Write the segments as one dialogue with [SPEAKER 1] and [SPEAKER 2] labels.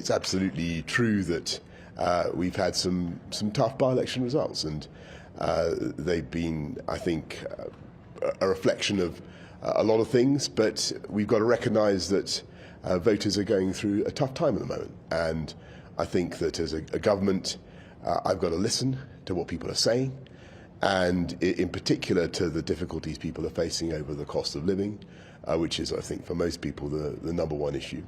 [SPEAKER 1] it's absolutely true that we've had some tough by-election results, and they've been, I think, a reflection of a lot of things. But we've got to recognise that voters are going through a tough time at the moment, and I think that as a government, I've got to listen to what people are saying, and in particular to the difficulties people are facing over the cost of living, which is, I think, for most people, the number one issue.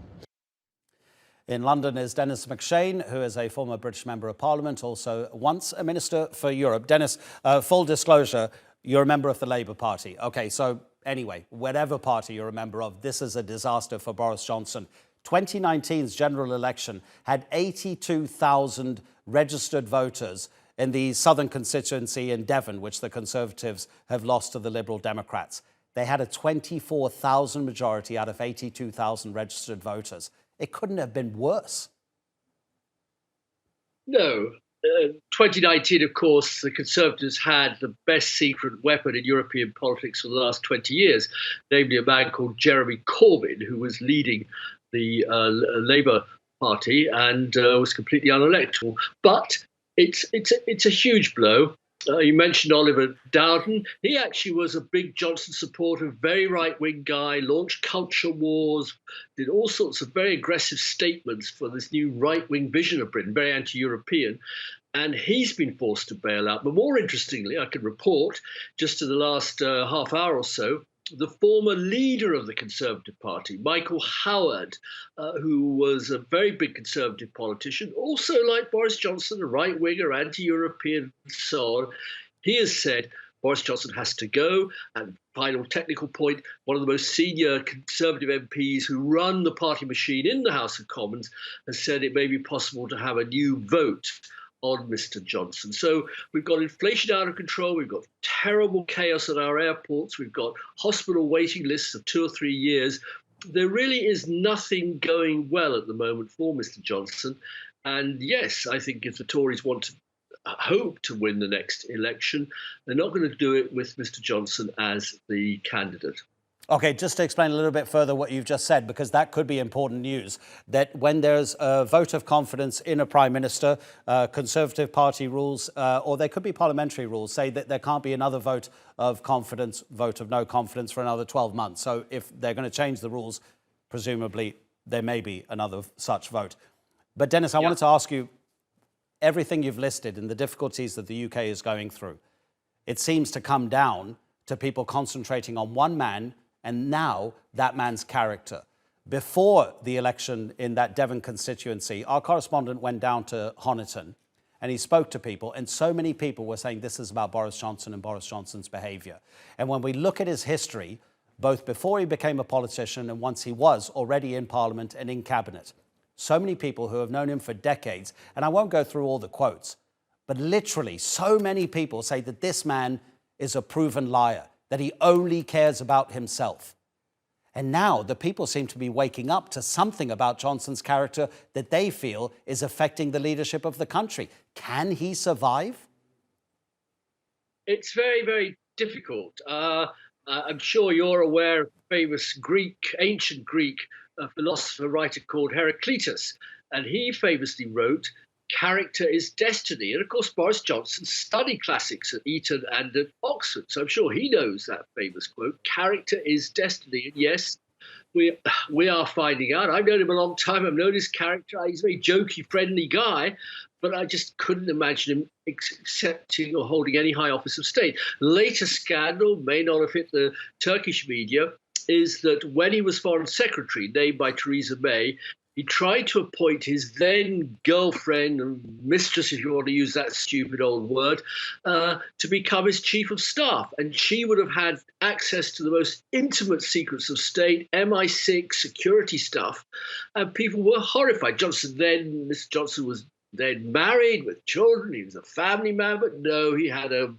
[SPEAKER 2] In London is Denis MacShane, who is a former British Member of Parliament, also once a Minister for Europe. Denis, full disclosure, you're a member of the Labour Party. OK, so anyway, whatever party you're a member of, this is a disaster for Boris Johnson. 2019's general election had 82,000 registered voters in the southern constituency in Devon, which the Conservatives have lost to the Liberal Democrats. They had a 24,000 majority out of 82,000 registered voters. It couldn't have been worse.
[SPEAKER 3] No. 2019, of course, the Conservatives had the best secret weapon in European politics for the last 20 years, namely a man called Jeremy Corbyn, who was leading the Labour Party and was completely unelectable. But it's a huge blow. You mentioned Oliver Dowden. He actually was a big Johnson supporter, very right-wing guy, launched culture wars, did all sorts of very aggressive statements for this new right-wing vision of Britain, very anti-European. And he's been forced to bail out. But more interestingly, I can report, just in the last half hour or so, the former leader of the Conservative Party, Michael Howard, who was a very big Conservative politician, also like Boris Johnson, a right-winger, anti-European, and so on. He has said Boris Johnson has to go. And final technical point, one of the most senior Conservative MPs who run the party machine in the House of Commons has said it may be possible to have a new vote on Mr. Johnson. So we've got inflation out of control. We've got terrible chaos at our airports. We've got hospital waiting lists of 2 or 3 years. There really is nothing going well at the moment for Mr. Johnson. And yes, I think if the Tories want to hope to win the next election, they're not going to do it with Mr. Johnson as the candidate.
[SPEAKER 2] OK, just to explain a little bit further what you've just said, because that could be important news, that when there's a vote of confidence in a Prime Minister, Conservative Party rules, or there could be parliamentary rules, say that there can't be another vote of confidence, vote of no confidence for another 12 months. So if they're going to change the rules, presumably there may be another such vote. But Denis, I wanted to ask you, everything you've listed and the difficulties that the UK is going through, it seems to come down to people concentrating on one man, and now that man's character. Before the election in that Devon constituency, our correspondent went down to Honiton and he spoke to people, and so many people were saying this is about Boris Johnson and Boris Johnson's behaviour. And when we look at his history, both before he became a politician and once he was already in Parliament and in Cabinet, so many people who have known him for decades, and I won't go through all the quotes, but literally so many people say that this man is a proven liar, that he only cares about himself. And now the people seem to be waking up to something about Johnson's character that they feel is affecting the leadership of the country. Can he survive?
[SPEAKER 3] It's very, very difficult. I'm sure you're aware of the famous ancient Greek philosopher writer called Heraclitus, and he famously wrote, "Character is destiny." And of course, Boris Johnson studied classics at Eton and at Oxford, so I'm sure he knows that famous quote, "Character is destiny." And yes, we are finding out. I've known him a long time. I've known his character. He's a very jokey, friendly guy, but I just couldn't imagine him accepting or holding any high office of state. Later scandal, may not have hit the Turkish media, is that when he was Foreign Secretary, named by Theresa May, he tried to appoint his then girlfriend, and mistress, if you want to use that stupid old word, to become his chief of staff. And she would have had access to the most intimate secrets of state, MI6, security stuff. And people were horrified. Mr. Johnson was then married with children. He was a family man, but no, he had a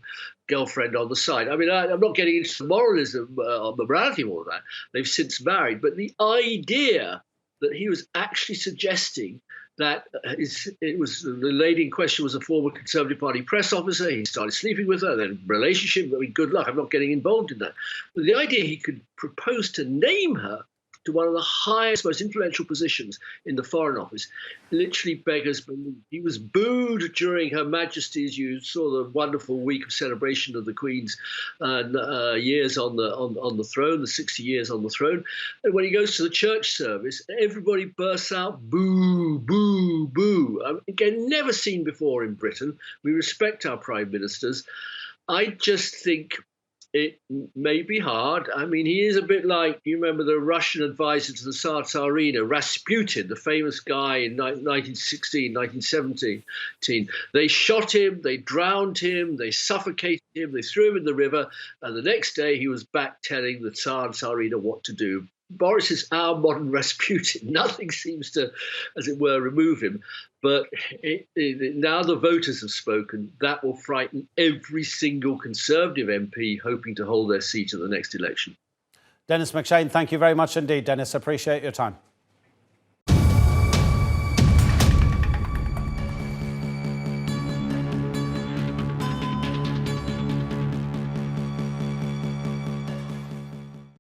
[SPEAKER 3] girlfriend on the side. I mean, I'm not getting into the moralism, the morality of all of that. They've since married. But the idea that he was actually suggesting that the lady in question was a former Conservative Party press officer. He started sleeping with her, then relationship. I mean, good luck. I'm not getting involved in that. But the idea he could propose to name her to one of the highest, most influential positions in the Foreign Office, literally beggars belief. He was booed during Her Majesty's. You saw the wonderful week of celebration of the Queen's years on the throne, the 60 years on the throne. And when he goes to the church service, everybody bursts out, boo, boo, boo. Again, never seen before in Britain. We respect our prime ministers. I just think it may be hard. I mean, he is a bit like, you remember the Russian advisor to the Tsarina, Rasputin, the famous guy in 1916, 1917. They shot him, they drowned him, they suffocated him, they threw him in the river, and the next day he was back telling the Tsar and Tsarina what to do. Boris is our modern Rasputin. Nothing seems to, as it were, remove him. But now the voters have spoken. That will frighten every single Conservative MP hoping to hold their seat at the next election.
[SPEAKER 2] Denis MacShane, thank you very much indeed, Denis. Appreciate your time.